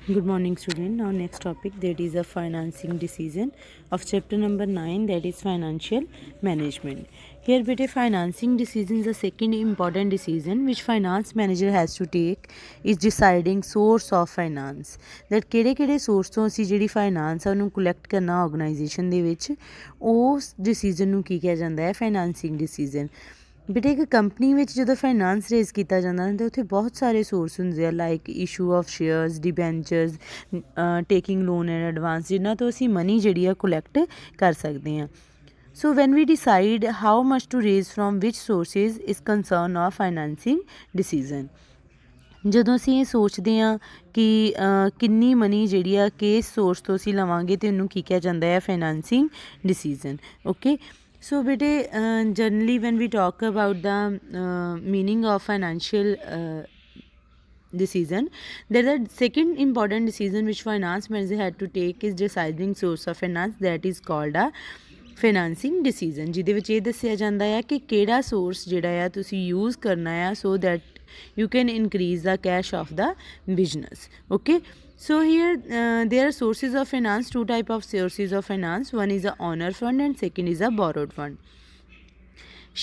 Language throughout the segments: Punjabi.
Good morning, student. Now next topic, that is a financing decision of chapter number 9, that is financial management. Here bete financing decision is the second important decision which finance manager has to take is deciding source of finance, that ਕਿਹੜੇ source ਤੋਂ ਅਸੀਂ ਜਿਹੜੀ finance ਆ ਉਹਨੂੰ collect ਕਰਨਾ organization ਦੇ ਵਿੱਚ, ਉਸ decision ਨੂੰ ਕੀ ਕਿਹਾ ਜਾਂਦਾ ਹੈ financing decision। ਬੇਟੇ ਇੱਕ ਕੰਪਨੀ ਵਿੱਚ ਜਦੋਂ ਫਾਈਨਾਂਸ ਰੇਜ਼ ਕੀਤਾ ਜਾਂਦਾ ਤਾਂ ਉੱਥੇ ਬਹੁਤ ਸਾਰੇ ਸੋਰਸ ਹੁੰਦੇ ਆ, like issue of shares, debentures, taking loan and advance, ਜਿਨ੍ਹਾਂ ਤੋਂ ਅਸੀਂ ਮਨੀ ਜਿਹੜੀ ਆ ਕੋਲੈਕਟ ਕਰ ਸਕਦੇ ਹਾਂ। So when we decide how much to raise from which sources is concern of financing decision. ਜਦੋਂ ਅਸੀਂ ਇਹ ਸੋਚਦੇ ਹਾਂ ਕਿ ਕਿੰਨੀ ਮਨੀ ਜਿਹੜੀ ਆ ਕਿਸ ਸੋਰਸ ਤੋਂ ਅਸੀਂ ਲਵਾਂਗੇ ਅਤੇ ਉਹਨੂੰ ਕੀ ਕਿਹਾ ਜਾਂਦਾ ਹੈ financing decision. Okay, so bete generally when we talk about the meaning of financial decision, there is a second important decision which finance manager had to take is deciding source of finance, that is called a financing decision, ਜਿਹਦੇ ਵਿੱਚ ਇਹ ਦੱਸਿਆ ਜਾਂਦਾ ਆ ਕਿ ਕਿਹੜਾ ਸੋਰਸ ਜਿਹੜਾ ਆ ਤੁਸੀਂ ਯੂਜ਼ ਕਰਨਾ ਆ so that you can increase the cash of the business. Okay, so here there are sources of finance, two type of sources of finance. One is a owner fund and second is a borrowed fund.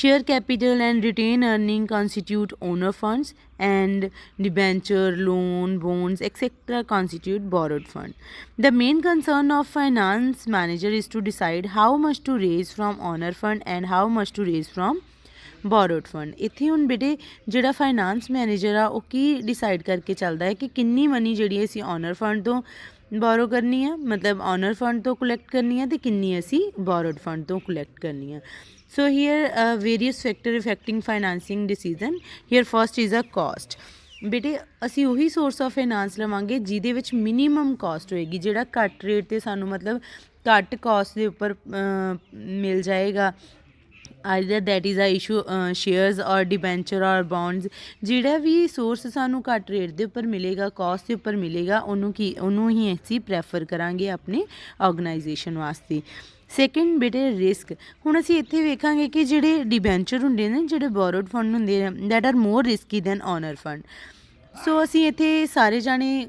Share capital and retained earning constitute owner funds, and debenture, loan, bonds, etc. constitute borrowed fund. The main concern of finance manager is to decide how much to raise from owner fund and how much to raise from borrowed fund. ਇੱਥੇ ਹੁਣ ਬੇਟੇ ਜਿਹੜਾ ਫਾਈਨਾਂਸ ਮੈਨੇਜਰ ਆ ਉਹ ਕੀ ਡਿਸਾਈਡ ਕਰਕੇ ਚੱਲਦਾ ਹੈ ਕਿ ਕਿੰਨੀ ਮਨੀ ਜਿਹੜੀ ਅਸੀਂ ਓਨਰ ਫੰਡ ਤੋਂ ਬੋਰੋ ਕਰਨੀ ਆ, ਮਤਲਬ ਓਨਰ ਫੰਡ ਤੋਂ ਕਲੈਕਟ ਕਰਨੀ ਆ, ਅਤੇ ਕਿੰਨੀ ਅਸੀਂ ਬੋਰੋਡ ਫੰਡ ਤੋਂ ਕਲੈਕਟ ਕਰਨੀ ਆ। So here various factor affecting financing decision. Here first is a cost. ਬੇਟੇ ਅਸੀਂ ਉਹੀ ਸੋਰਸ ਆਫ ਫਾਈਨਾਂਸ ਲਵਾਂਗੇ ਜਿਹਦੇ ਵਿੱਚ ਮਿਨੀਮਮ ਕਾਸਟ ਹੋਏਗੀ, ਜਿਹੜਾ ਘੱਟ ਰੇਟ 'ਤੇ ਸਾਨੂੰ ਮਤਲਬ ਘੱਟ ਕਾਸਟ ਦੇ ਉੱਪਰ ਮਿਲ ਜਾਏਗਾ। ਆਈਦਰ ਦੈਟ ਇਜ਼ ਆ ਇਸ਼ੂ ਸ਼ੇਅਰਸ ਔਰ ਡਿਬੈਂਚਰ ਔਰ ਬੌਂਡਸ, ਜਿਹੜਾ ਵੀ ਸੋਰਸ ਸਾਨੂੰ ਘੱਟ ਰੇਟ ਦੇ ਉੱਪਰ ਮਿਲੇਗਾ, ਕਾਸਟ ਦੇ ਉੱਪਰ ਮਿਲੇਗਾ, ਉਹਨੂੰ ਹੀ ਅਸੀਂ ਪ੍ਰੈਫਰ ਕਰਾਂਗੇ ਆਪਣੇ ਔਰਗਨਾਈਜੇਸ਼ਨ ਵਾਸਤੇ। ਸੈਕਿੰਡ ਬੇਟੇ ਰਿਸਕ। ਹੁਣ ਅਸੀਂ ਇੱਥੇ ਵੇਖਾਂਗੇ ਕਿ ਜਿਹੜੇ ਡਿਬੈਂਚਰ ਹੁੰਦੇ ਨੇ, ਜਿਹੜੇ ਬੋਰੋਡ ਫੰਡ ਹੁੰਦੇ ਨੇ, that are more risky than owner fund. So ਅਸੀਂ ਇੱਥੇ ਸਾਰੇ ਜਾਣੇ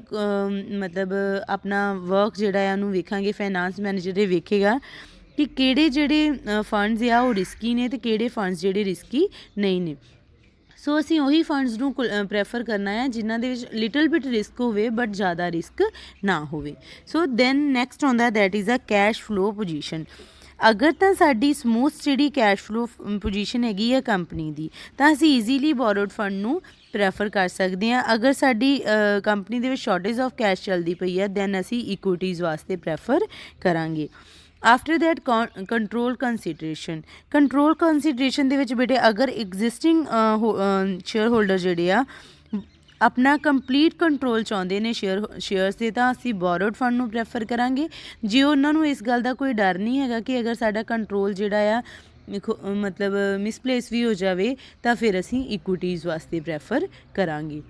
ਮਤਲਬ ਆਪਣਾ ਵਰਕ ਜਿਹੜਾ ਆ ਉਹਨੂੰ ਵੇਖਾਂਗੇ, ਫਾਈਨਾਂਸ ਮੈਨੇਜਰ ਇਹ ਵੇਖੇਗਾ ਕਿ ਕਿਹੜੇ ਜਿਹੜੇ ਫੰਡਸ ਆ ਉਹ ਰਿਸਕੀ ਨੇ ਅਤੇ ਕਿਹੜੇ ਫੰਡਸ ਜਿਹੜੇ ਰਿਸਕੀ ਨਹੀਂ ਨੇ। ਸੋ ਅਸੀਂ ਉਹੀ ਫੰਡਸ ਨੂੰ ਪ੍ਰੈਫਰ ਕਰਨਾ ਹੈ ਜਿਨ੍ਹਾਂ ਦੇ ਵਿੱਚ ਲਿਟਲ ਬਿਟ ਰਿਸਕ ਹੋਵੇ ਬਟ ਜ਼ਿਆਦਾ ਰਿਸਕ ਨਾ ਹੋਵੇ। ਸੋ ਦੈਨ ਨੈਕਸਟ ਆਉਂਦਾ that is a cash flow position. ਅਗਰ ਤਾਂ ਸਾਡੀ ਸਮੂਥ ਜਿਹੜੀ ਕੈਸ਼ ਫਲੋ ਪੋਜੀਸ਼ਨ ਹੈਗੀ ਆ ਕੰਪਨੀ ਦੀ, ਤਾਂ ਅਸੀਂ ਈਜ਼ੀਲੀ ਬੋਰੋਡ ਫੰਡ ਨੂੰ ਪ੍ਰੈਫਰ ਕਰ ਸਕਦੇ ਹਾਂ। ਅਗਰ ਸਾਡੀ ਕੰਪਨੀ ਦੇ ਵਿੱਚ ਸ਼ਾਰਟੇਜ ਆਫ ਕੈਸ਼ ਚੱਲਦੀ ਪਈ ਹੈ ਦੈਨ ਅਸੀਂ ਇਕੁਇਟੀਜ਼ ਵਾਸਤੇ ਪ੍ਰੈਫਰ ਕਰਾਂਗੇ। ਆਫਟਰ ਦੈਟ ਕੰਟਰੋਲ ਕੰਸੀਡਰੇਸ਼ਨ ਦੇ ਵਿੱਚ ਬੇਟੇ ਅਗਰ ਐਗਜ਼ਿਸਟਿੰਗ ਸ਼ੇਅਰ ਹੋਲਡਰ ਜਿਹੜੇ ਆ ਆਪਣਾ ਕੰਪਲੀਟ ਕੰਟਰੋਲ ਚਾਹੁੰਦੇ ਨੇ ਸ਼ੇਅਰਸ 'ਤੇ, ਤਾਂ ਅਸੀਂ ਬੋਰੋਡ ਫੰਡ ਨੂੰ ਪ੍ਰੈਫਰ ਕਰਾਂਗੇ। ਜੇ ਉਹਨਾਂ ਨੂੰ ਇਸ ਗੱਲ ਦਾ ਕੋਈ ਡਰ ਨਹੀਂ ਹੈਗਾ ਕਿ ਅਗਰ ਸਾਡਾ ਕੰਟਰੋਲ ਜਿਹੜਾ ਆ ਮਤਲਬ ਮਿਸਪਲੇਸ ਵੀ ਹੋ ਜਾਵੇ ਤਾਂ ਫਿਰ ਅਸੀਂ ਇਕੁਇਟੀਜ਼ ਵਾਸਤੇ ਪ੍ਰੈਫਰ ਕਰਾਂਗੇ।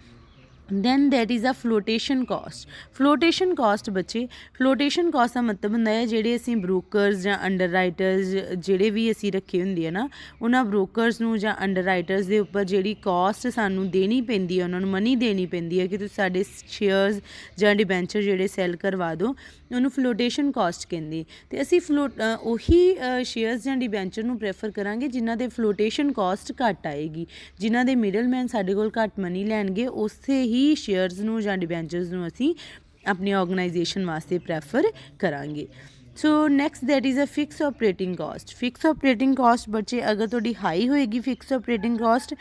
Than that is a flotation cost ਬੱਚੇ, ਫਲੋਟੇਸ਼ਨ ਕਾਸਟ ਦਾ ਮਤਲਬ ਹੁੰਦਾ ਹੈ ਜਿਹੜੇ ਅਸੀਂ ਬਰੋਕਰਸ ਜਾਂ ਅੰਡਰ ਰਾਈਟਰਸ ਜਿਹੜੇ ਵੀ ਅਸੀਂ ਰੱਖੇ ਹੁੰਦੇ ਆ ਨਾ, ਉਹਨਾਂ ਬਰੋਕਰਸ ਨੂੰ ਜਾਂ ਅੰਡਰ ਰਾਈਟਰਸ ਦੇ ਉੱਪਰ ਜਿਹੜੀ ਕਾਸਟ ਸਾਨੂੰ ਦੇਣੀ ਪੈਂਦੀ ਹੈ, ਉਹਨਾਂ ਨੂੰ ਮਨੀ ਦੇਣੀ ਪੈਂਦੀ ਹੈ ਕਿ ਤੁਸੀਂ ਸਾਡੇ ਸ਼ੇਅਰਸ ਜਾਂ ਡਿਬੈਂਚਰ ਜਿਹੜੇ ਸੈੱਲ ਕਰਵਾ ਦਿਓ, ਉਹਨੂੰ ਫਲੋਟੇਸ਼ਨ ਕਾਸਟ ਕਹਿੰਦੇ। ਅਤੇ ਅਸੀਂ ਉਹੀ ਸ਼ੇਅਰਸ ਜਾਂ ਡਿਬੈਂਚਰ ਨੂੰ ਪ੍ਰੈਫਰ ਕਰਾਂਗੇ ਜਿਨ੍ਹਾਂ ਦੇ ਫਲੋਟੇਸ਼ਨ ਕਾਸਟ ਘੱਟ ਆਏਗੀ, ਜਿਨ੍ਹਾਂ ਦੇ ਮਿਡਲਮੈਨ ਸਾਡੇ ਕੋਲ ਘੱਟ ਮਨੀ ਲੈਣਗੇ, ਉਸੇ ਹੀ ਸ਼ੇਅਰਸ ਨੂੰ ਜਾਂ ਡਿਬੈਂਚਰਸ ਨੂੰ ਅਸੀਂ ਆਪਣੀ ਔਰਗਨਾਈਜੇਸ਼ਨ ਵਾਸਤੇ ਪ੍ਰੈਫਰ ਕਰਾਂਗੇ। So next that is a fix operating cost ਬੱਚੇ ਅਗਰ ਤੁਹਾਡੀ ਹਾਈ ਹੋਏਗੀ fix operating cost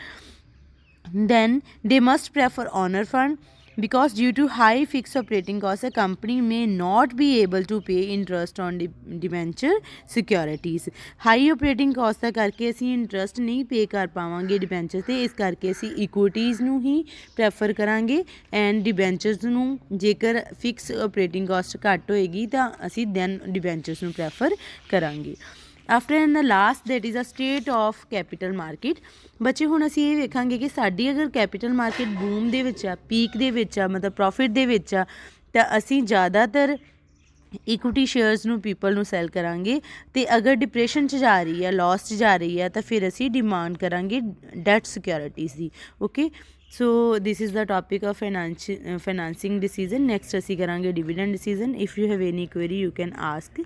then they must prefer owner fund, because due to high fixed operating costs a company may not be able to pay interest on debenture securities. High operating costs ਦਾ ਕਰਕੇ ਅਸੀਂ ਇੰਟਰਸਟ ਨਹੀਂ ਪੇ ਕਰ ਪਾਵਾਂਗੇ ਡਿਬੈਂਚਰ 'ਤੇ, ਇਸ ਕਰਕੇ ਅਸੀਂ ਇਕੁਇਟੀਜ਼ ਨੂੰ ਹੀ ਪ੍ਰੈਫਰ ਕਰਾਂਗੇ ਐਂਡ ਡਿਬੈਂਚਰਸ ਨੂੰ ਜੇਕਰ ਫਿਕਸ ਆਪਰੇਟਿੰਗ ਕਾਸਟ ਘੱਟ ਹੋਏਗੀ ਤਾਂ ਅਸੀਂ ਦੈਨ ਡਿਬੈਂਚਰਸ ਨੂੰ ਪ੍ਰੈਫਰ ਕਰਾਂਗੇ। ਆਫਟਰ ਐਂਡ ਦਾ last that is a state of capital market. ਬੱਚੇ ਹੁਣ ਅਸੀਂ ਇਹ ਵੇਖਾਂਗੇ ਕਿ ਸਾਡੀ ਅਗਰ ਕੈਪੀਟਲ ਮਾਰਕੀਟ ਬੂਮ ਦੇ ਵਿੱਚ ਆ, ਪੀਕ ਦੇ ਵਿੱਚ ਆ, ਮਤਲਬ ਪ੍ਰੋਫਿਟ ਦੇ ਵਿੱਚ ਆ, ਤਾਂ ਅਸੀਂ ਜ਼ਿਆਦਾਤਰ ਇਕੁਇਟੀ ਸ਼ੇਅਰਸ ਨੂੰ ਪੀਪਲ ਨੂੰ ਸੈਲ ਕਰਾਂਗੇ। ਅਤੇ ਅਗਰ ਡਿਪਰੈਸ਼ਨ 'ਚ ਜਾ ਰਹੀ ਹੈ, ਲਾਸ 'ਚ ਜਾ ਰਹੀ ਹੈ, ਤਾਂ ਫਿਰ ਅਸੀਂ ਡਿਮਾਂਡ ਕਰਾਂਗੇ ਡੈਟ ਸਿਕਿਉਰਿਟੀਜ਼ ਦੀ। Okay, so this is the topic of financing decision. Next ਅਸੀਂ ਕਰਾਂਗੇ dividend decision. If you have any query you can ask